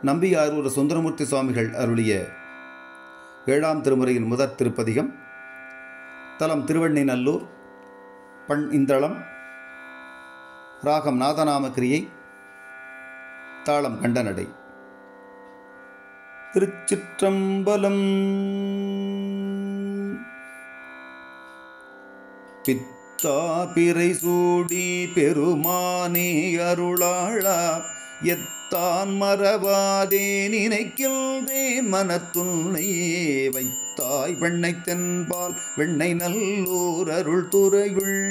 நம்பியாரூர் சுந்தரமூர்த்தி சுவாமிகள் அருளிய 7ஆம் திருமுறையின் முதற் திருப்பதிகம். தலம் திருவெண்ணைநல்லூர், பண் இந்தளம், ராகம் நாதநாமக்கிரியை, தாளம் கண்டனடை. திருச்சிற்றம்பலம். பித்தா பிறை சூடி பெருமானே அருளாளா, எத்தான் மறவாதே நினைக்கின்றேன் மனத்துன்னை, வைத்தாய் வெண்ணை தென்பால் வெண்ணை நல்லூர் அருள் துறையுள்,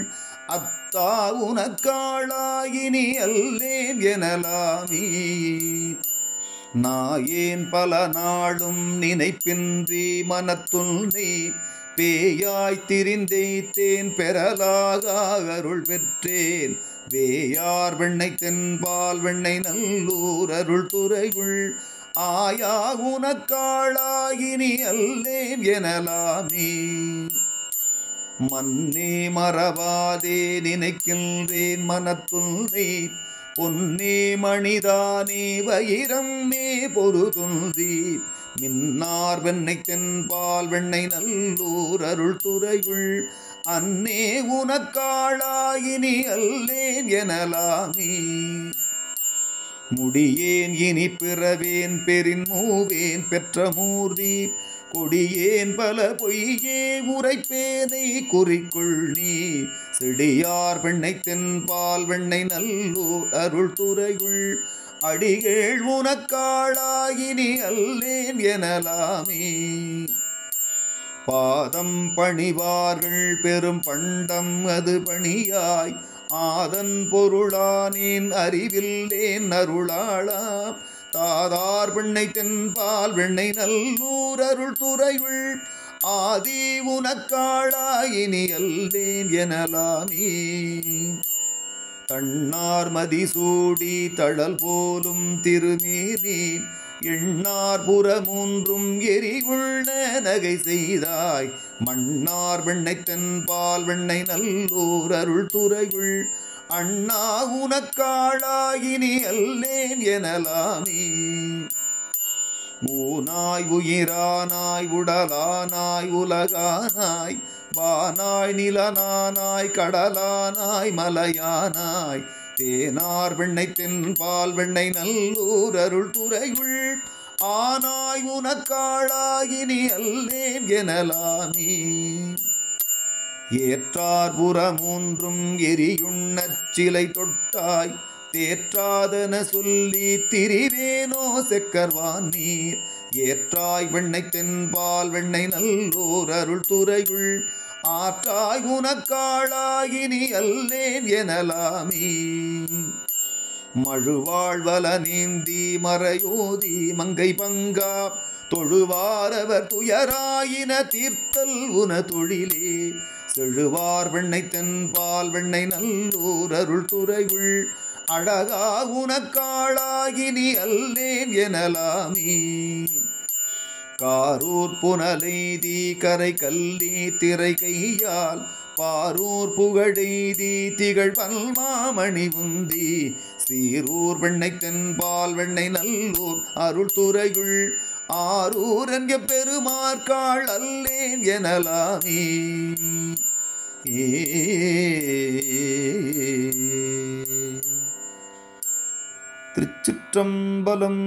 அத்தா உனக்காளாயினி அல்லேன் எனலாமே. நாயேன் பல நாளும் நினைப்பின்றி மனத்துன்னை, பேயாய் திரிந்தேன் பெறலாக அருள் பெற்றேன், வேயார் வெண்ணை தென்பால் வெண்ணை நல்லூர் அருள் துறையுள், ஆயா உனக்காளாயினி அல்லேன் எனலாமே. மன்னே மறவாதே நினைக்கின்றேன் மனத்துன்னை, பொன்னே மணிதானே வயிரம்மே பொருதுந்தி, மின்னார் வெண்ணை தென்பால் வெண்ணை நல்லூர் அருள் துறையுள், அன்னே உனக்காளாயினி அல்லேன் எனலாமே. முடியேன் இனி பிறவேன் பெரின் மூவேன் பெற்ற மூர்த்தி, கொடியேன் பல பொய்யே உரைப்பேனை குறிக்குள் நீ, செடியார் வெண்ணை தென்பால் வெண்ணை நல்லூர் அருள் துறையுள், அடிகள் உனக்காளாயினி அல்லேன் எனலாமே. பாதம் பணிவார்கள் பெரும் பண்டம் அது பணியாய், ஆதன் பொருளானேன் அறிவில்லேன் அருளாளா, தாதார் வெண்ணை தென்பால் வெண்ணை நல்லூர் அருள் துறையுள், ஆதி உனக்காளாயினி அல்லேன் எனலாமே. தன்னார் மதிசூடி தழல் போலும் திருமேனி, எண்ணார் புறமூன்றும் எரிகுள்ள நகை செய்தாய், மன்னார் வெண்ணை தென்பால் வெண்ணை நல்லூர் அருள் துறையுள், அண்ணா உனக்காளாயினி அல்லேன் எனலாமே. ஊனாய் உயிரானாய் உடலானாய் உலகானாய், வானாய் நிலனானாய் கடலானாய் மலையானாய், தேனார் வெண்ணை தென்பால் வெண்ணை நல்லூர் அருள் துறையுள், ஆனாய் உனக்காளாயினி அல்லேன் எனலாமே. ஏற்றார் புறமூன்றும் எரியுண்ணச் சிலை தொட்டாய், தேற்றாதன சொல்லி திரிவேனோ செக்கர்வான் நீர், ஏற்றாய் வெண்ணை தென்பால் வெண்ணை நல்லூர் அருள் துறையுள், ஆற்றாய் உனக்காளாயினி அல்லேன் எனலாமே. மழுவாழ்வல நீந்தி மறையோதி மங்கை பங்கா, தொழுவாரவர் துயராயின தீர்த்தல் உன தொழிலே, செழுவார் வெண்ணை தென்பால் வெண்ணை நல்லூர் அருள் துறையுள், அழகா உனக்காளாயினி அல்லேன் எனலாமே. காரூர் புனலைதி கரை கல்லி திரை கையால், பாரூர் புகழெய்தி திகழ் பல்மாமணி உந்தி, சீரூர் வெண்ணை தென்பால் வெண்ணை நல்லூர் அருள் துறையுள், ஆரூர் என்க பெருமார்காள் அல்லேன் எனலாமே. திருச்சிற்றம்பலம்.